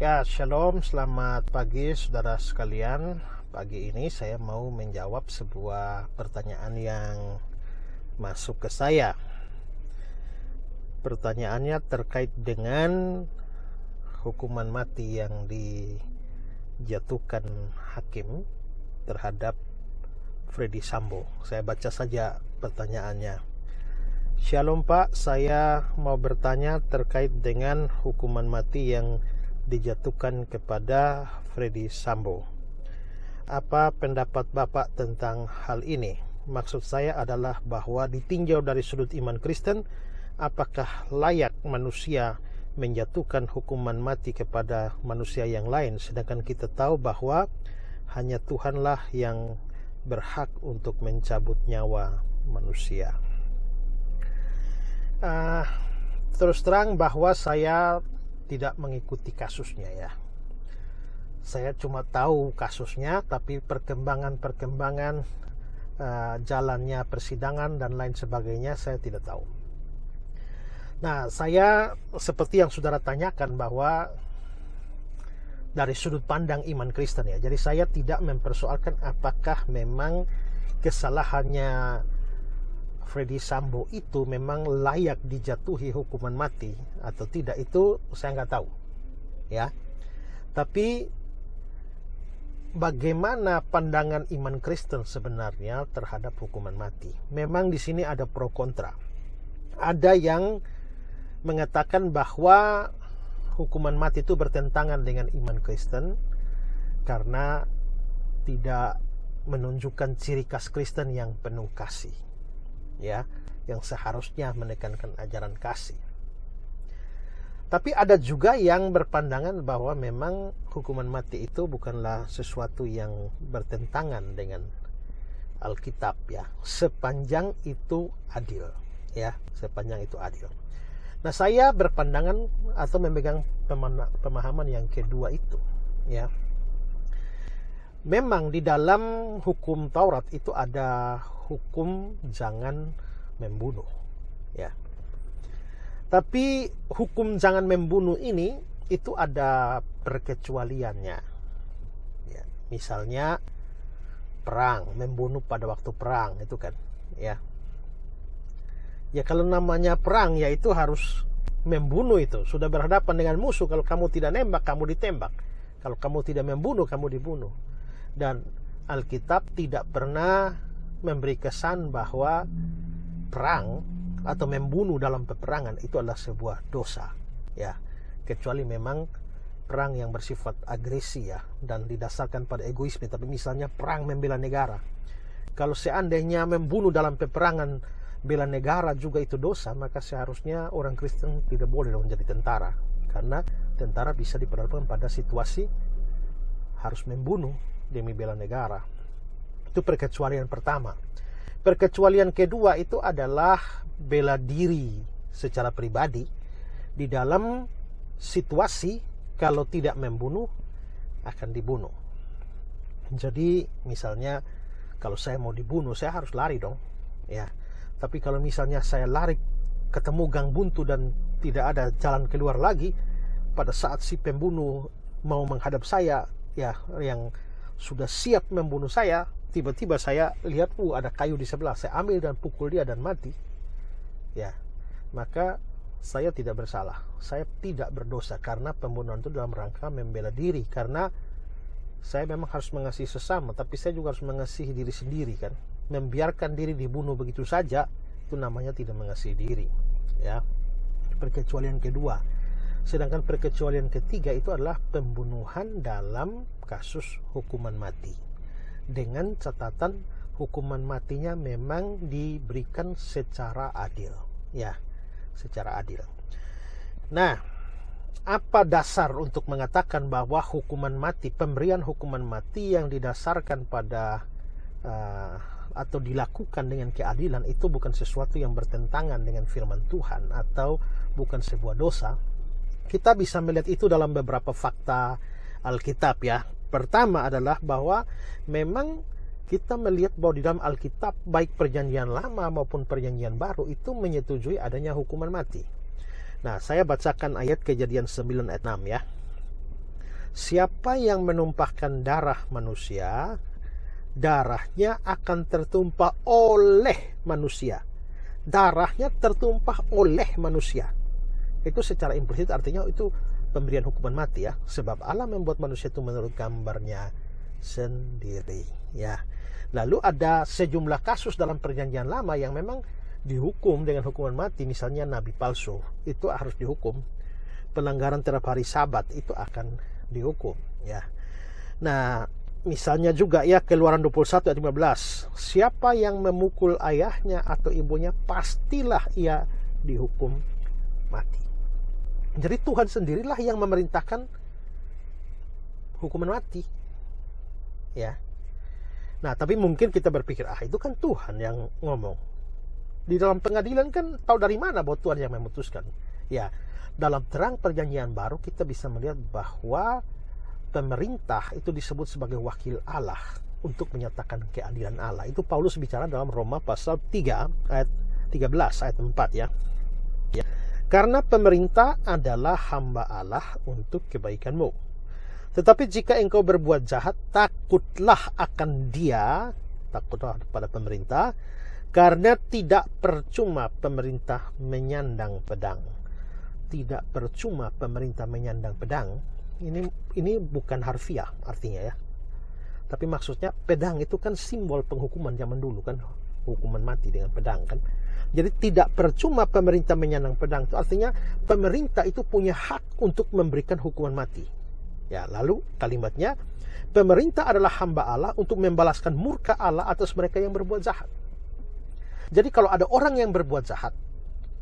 Ya, shalom, selamat pagi saudara sekalian. Pagi ini saya mau menjawab sebuah pertanyaan yang masuk ke saya. Pertanyaannya terkait dengan hukuman mati yang dijatuhkan hakim terhadap Freddy Sambo. Saya baca saja pertanyaannya. Shalom Pak, saya mau bertanya terkait dengan hukuman mati yang dijatuhkan kepada Freddy Sambo. Apa pendapat Bapak tentang hal ini? Maksud saya adalah bahwa ditinjau dari sudut iman Kristen, apakah layak manusia menjatuhkan hukuman mati kepada manusia yang lain, sedangkan kita tahu bahwa hanya Tuhanlah yang berhak untuk mencabut nyawa manusia. Terus terang bahwa saya tidak mengikuti kasusnya ya. Saya cuma tahu kasusnya, tapi perkembangan jalannya persidangan dan lain sebagainya saya tidak tahu. Nah, saya seperti yang saudara tanyakan bahwa dari sudut pandang iman Kristen ya. Jadi saya tidak mempersoalkan apakah memang kesalahannya Freddy Sambo itu memang layak dijatuhi hukuman mati atau tidak, itu saya nggak tahu ya. Tapi bagaimana pandangan iman Kristen sebenarnya terhadap hukuman mati? Memang di sini ada pro kontra. Ada yang mengatakan bahwa hukuman mati itu bertentangan dengan iman Kristen karena tidak menunjukkan ciri khas Kristen yang penuh kasih ya, yang seharusnya menekankan ajaran kasih. Tapi ada juga yang berpandangan bahwa memang hukuman mati itu bukanlah sesuatu yang bertentangan dengan Alkitab ya, sepanjang itu adil ya, sepanjang itu adil. Nah, saya berpandangan atau memegang pemahaman yang kedua itu ya. Memang di dalam hukum Taurat itu ada hukum jangan membunuh ya. Tapi hukum jangan membunuh ini itu ada perkecualiannya ya. Misalnya perang, membunuh pada waktu perang itu kan ya. Ya kalau namanya perang ya itu harus membunuh, itu sudah berhadapan dengan musuh. Kalau kamu tidak nembak, kamu ditembak. Kalau kamu tidak membunuh, kamu dibunuh. Dan Alkitab tidak pernah memberi kesan bahwa perang atau membunuh dalam peperangan itu adalah sebuah dosa ya, kecuali memang perang yang bersifat agresi ya dan didasarkan pada egoisme. Tapi misalnya perang membela negara, kalau seandainya membunuh dalam peperangan bela negara juga itu dosa, maka seharusnya orang Kristen tidak boleh menjadi tentara, karena tentara bisa diperlukan pada situasi harus membunuh demi bela negara. Itu perkecualian pertama. Perkecualian kedua itu adalah bela diri secara pribadi di dalam situasi kalau tidak membunuh akan dibunuh. Jadi misalnya kalau saya mau dibunuh, saya harus lari dong ya. Tapi kalau misalnya saya lari ketemu gang buntu dan tidak ada jalan keluar lagi, pada saat si pembunuh mau menghadap saya ya, yang sudah siap membunuh saya, tiba-tiba saya lihat ada kayu di sebelah, saya ambil dan pukul dia dan mati ya, maka saya tidak bersalah, saya tidak berdosa, karena pembunuhan itu dalam rangka membela diri. Karena saya memang harus mengasihi sesama, tapi saya juga harus mengasihi diri sendiri kan. Membiarkan diri dibunuh begitu saja, itu namanya tidak mengasihi diri ya. Perkecualian kedua. Sedangkan perkecualian ketiga itu adalah pembunuhan dalam kasus hukuman mati, dengan catatan hukuman matinya memang diberikan secara adil ya, secara adil. Nah, apa dasar untuk mengatakan bahwa hukuman mati, pemberian hukuman mati yang didasarkan pada atau dilakukan dengan keadilan itu bukan sesuatu yang bertentangan dengan firman Tuhan atau bukan sebuah dosa? Kita bisa melihat itu dalam beberapa fakta Alkitab ya. Pertama adalah bahwa memang kita melihat bahwa di dalam Alkitab, baik perjanjian lama maupun perjanjian baru, itu menyetujui adanya hukuman mati. Nah, saya bacakan ayat Kejadian 9 ayat 6 ya. siapa yang menumpahkan darah manusia, darahnya akan tertumpah oleh manusia. Darahnya tertumpah oleh manusia. Itu secara implisit artinya itu pemberian hukuman mati ya. Sebab Allah membuat manusia itu menurut gambarnya sendiri ya. Lalu ada sejumlah kasus dalam perjanjian lama yang memang dihukum dengan hukuman mati. Misalnya nabi palsu, itu harus dihukum. Pelanggaran terhadap hari Sabat itu akan dihukum ya. Nah, misalnya juga ya Keluaran 21 ayat 15. Siapa yang memukul ayahnya atau ibunya pastilah ia dihukum mati. Jadi Tuhan sendirilah yang memerintahkan hukuman mati. Ya. Nah, tapi mungkin kita berpikir, itu kan Tuhan yang ngomong. Di dalam pengadilan kan tahu dari mana bahwa Tuhan yang memutuskan. Ya, dalam terang perjanjian baru kita bisa melihat bahwa pemerintah itu disebut sebagai wakil Allah untuk menyatakan keadilan Allah. Itu Paulus bicara dalam Roma pasal 3 ayat 13 ayat 4 ya. Ya. Karena pemerintah adalah hamba Allah untuk kebaikanmu. Tetapi jika engkau berbuat jahat, takutlah akan dia, takutlah pada pemerintah, karena tidak percuma pemerintah menyandang pedang. Tidak percuma pemerintah menyandang pedang. Ini bukan harfiah artinya ya. Tapi maksudnya pedang itu kan simbol penghukuman zaman dulu kan. Hukuman mati dengan pedang kan. Jadi tidak percuma pemerintah menyandang pedang. Itu artinya pemerintah itu punya hak untuk memberikan hukuman mati. Ya, lalu kalimatnya, pemerintah adalah hamba Allah untuk membalaskan murka Allah atas mereka yang berbuat jahat. Jadi kalau ada orang yang berbuat jahat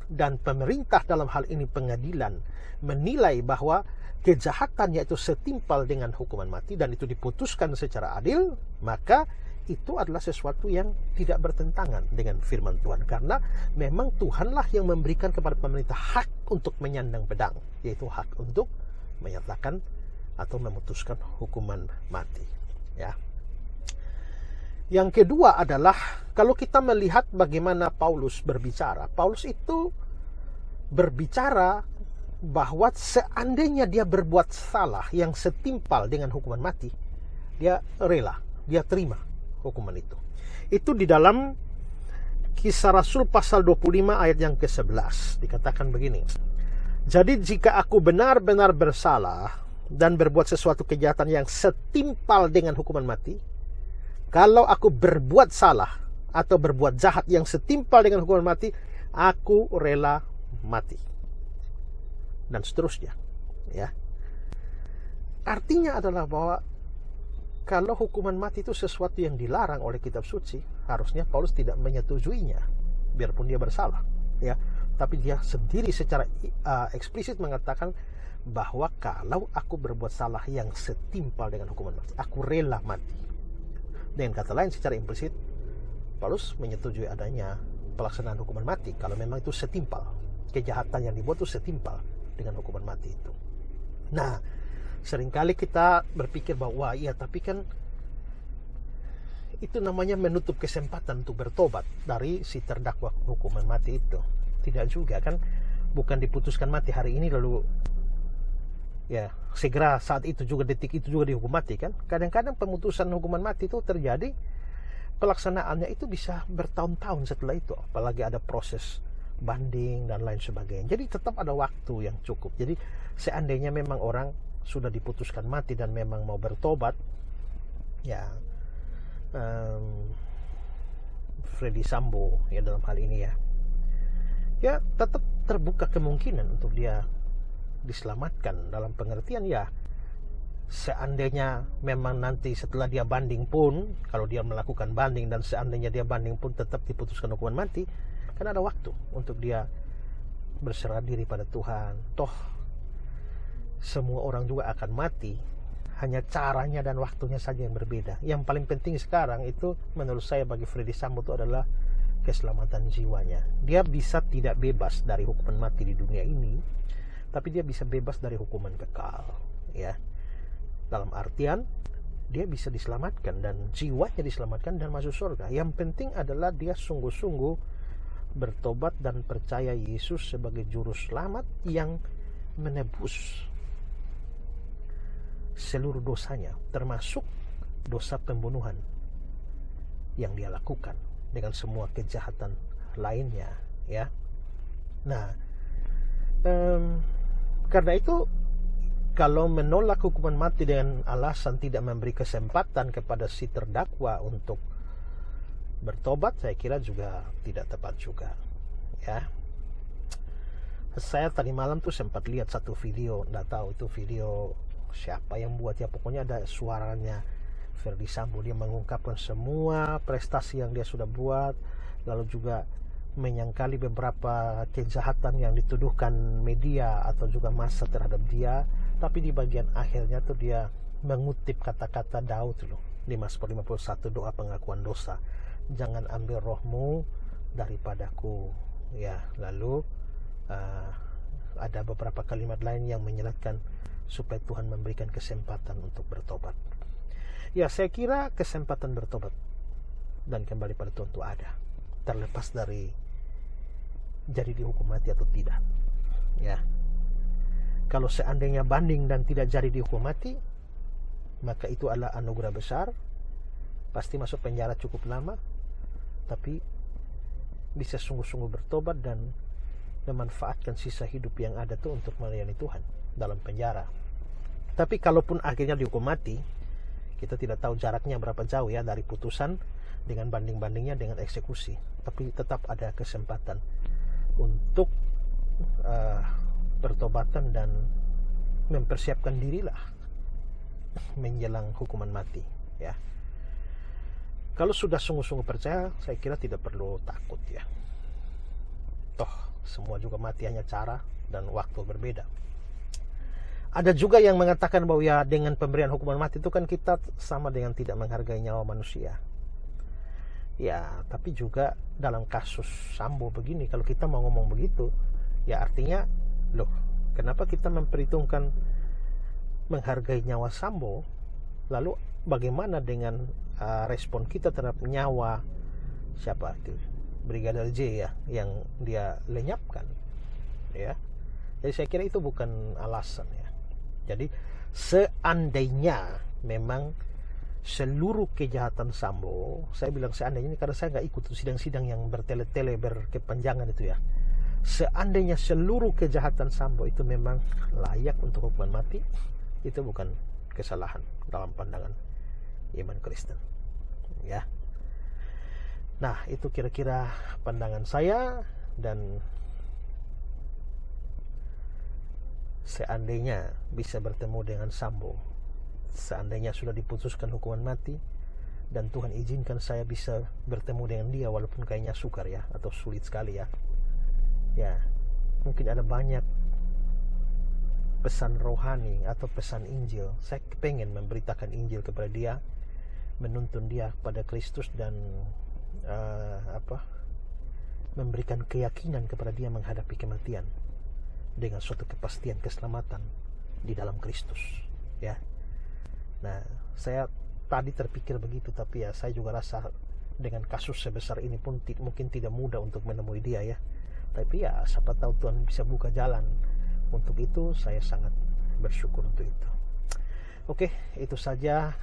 dan pemerintah dalam hal ini pengadilan menilai bahwa kejahatannya itu setimpal dengan hukuman mati dan itu diputuskan secara adil, maka itu adalah sesuatu yang tidak bertentangan dengan firman Tuhan. Karena memang Tuhanlah yang memberikan kepada pemerintah hak untuk menyandang pedang, yaitu hak untuk menyatakan atau memutuskan hukuman mati. Ya. Yang kedua adalah kalau kita melihat bagaimana Paulus berbicara. Paulus itu berbicara bahwa seandainya dia berbuat salah yang setimpal dengan hukuman mati, dia rela, dia terima hukuman itu. Itu di dalam Kisah Rasul pasal 25 ayat yang ke-11 dikatakan begini. Jadi jika aku benar-benar bersalah dan berbuat sesuatu kejahatan yang setimpal dengan hukuman mati, kalau aku berbuat salah atau berbuat jahat yang setimpal dengan hukuman mati, aku rela mati. Dan seterusnya. Ya. Artinya adalah bahwa kalau hukuman mati itu sesuatu yang dilarang oleh kitab suci, harusnya Paulus tidak menyetujuinya, biarpun dia bersalah. Ya. Tapi dia sendiri secara eksplisit mengatakan bahwa kalau aku berbuat salah yang setimpal dengan hukuman mati, aku rela mati. Dengan kata lain, secara implisit Paulus menyetujui adanya pelaksanaan hukuman mati kalau memang itu setimpal, kejahatan yang dibuat itu setimpal dengan hukuman mati itu. Nah, seringkali kita berpikir bahwa iya, tapi kan itu namanya menutup kesempatan untuk bertobat dari si terdakwa hukuman mati itu. Tidak juga kan, bukan diputuskan mati hari ini lalu ya segera saat itu juga, detik itu juga dihukum mati kan. Kadang-kadang pemutusan hukuman mati itu terjadi, pelaksanaannya itu bisa bertahun-tahun setelah itu, apalagi ada proses banding dan lain sebagainya. Jadi tetap ada waktu yang cukup. Jadi seandainya memang orang sudah diputuskan mati dan memang mau bertobat, ya Freddy Sambo ya dalam hal ini ya tetap terbuka kemungkinan untuk dia diselamatkan, dalam pengertian ya seandainya memang nanti setelah dia banding pun, kalau dia melakukan banding dan seandainya dia banding pun tetap diputuskan hukuman mati, kan ada waktu untuk dia berserah diri pada Tuhan. Toh semua orang juga akan mati, hanya caranya dan waktunya saja yang berbeda. Yang paling penting sekarang itu menurut saya bagi Freddy Sambo itu adalah keselamatan jiwanya. Dia bisa tidak bebas dari hukuman mati di dunia ini, tapi dia bisa bebas dari hukuman kekal, ya. Dalam artian dia bisa diselamatkan dan jiwanya diselamatkan dan masuk surga. Yang penting adalah dia sungguh-sungguh bertobat dan percaya Yesus sebagai juru selamat yang menebus seluruh dosanya, termasuk dosa pembunuhan yang dia lakukan dengan semua kejahatan lainnya, ya. Nah, karena itu kalau menolak hukuman mati dengan alasan tidak memberi kesempatan kepada si terdakwa untuk bertobat, saya kira juga tidak tepat juga, ya. Saya tadi malam tuh sempat lihat satu video, nggak tahu itu video siapa yang buat, ya pokoknya ada suaranya Ferdy Sambo. Dia mengungkapkan semua prestasi yang dia sudah buat, lalu juga menyangkali beberapa kejahatan yang dituduhkan media atau juga massa terhadap dia. Tapi di bagian akhirnya tuh dia mengutip kata-kata Daud loh, di Mazmur 51, doa pengakuan dosa. Jangan ambil rohmu daripadaku, ya. Lalu ada beberapa kalimat lain yang menyeratkan supaya Tuhan memberikan kesempatan untuk bertobat. Ya, saya kira kesempatan bertobat dan kembali pada Tuhan itu ada, terlepas dari jadi dihukum mati atau tidak, ya. Kalau seandainya banding dan tidak jadi dihukum mati, maka itu adalah anugerah besar. Pasti masuk penjara cukup lama, tapi bisa sungguh-sungguh bertobat dan memanfaatkan sisa hidup yang ada tuh untuk melayani Tuhan dalam penjara. Tapi kalaupun akhirnya dihukum mati, kita tidak tahu jaraknya berapa jauh ya dari putusan dengan banding-bandingnya dengan eksekusi. Tapi tetap ada kesempatan untuk bertobatan dan mempersiapkan dirilah menjelang hukuman mati, ya. Kalau sudah sungguh-sungguh percaya, saya kira tidak perlu takut, ya. Toh semua juga mati hanya cara dan waktu berbeda. Ada juga yang mengatakan bahwa ya dengan pemberian hukuman mati itu kan kita sama dengan tidak menghargai nyawa manusia. Ya, tapi juga dalam kasus Sambo begini, kalau kita mau ngomong begitu, ya artinya, loh, kenapa kita memperhitungkan menghargai nyawa Sambo, lalu bagaimana dengan respon kita terhadap nyawa siapa itu? Brigadir J, ya, yang dia lenyapkan, ya. Jadi saya kira itu bukan alasan, ya. Jadi seandainya memang seluruh kejahatan Sambo, saya bilang seandainya ini karena saya nggak ikut sidang-sidang yang bertele-tele berkepanjangan itu, ya. Seandainya seluruh kejahatan Sambo itu memang layak untuk hukuman mati, itu bukan kesalahan dalam pandangan iman Kristen, ya. Nah, itu kira-kira pandangan saya. Dan seandainya bisa bertemu dengan Sambo, seandainya sudah diputuskan hukuman mati dan Tuhan izinkan saya bisa bertemu dengan dia, walaupun kayaknya sukar, ya, atau sulit sekali, ya. Ya, mungkin ada banyak pesan rohani atau pesan Injil. Saya pengen memberitakan Injil kepada dia, menuntun dia pada Kristus dan memberikan keyakinan kepada dia menghadapi kematian dengan suatu kepastian keselamatan di dalam Kristus, ya. Nah, saya tadi terpikir begitu, tapi ya saya juga rasa dengan kasus sebesar ini pun mungkin tidak mudah untuk menemui dia, ya. Tapi ya siapa tahu Tuhan bisa buka jalan untuk itu. Saya sangat bersyukur untuk itu. Oke, itu saja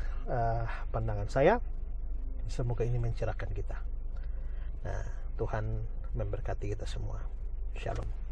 pandangan saya. Semoga ini mencerahkan kita. Nah, Tuhan memberkati kita semua. Shalom.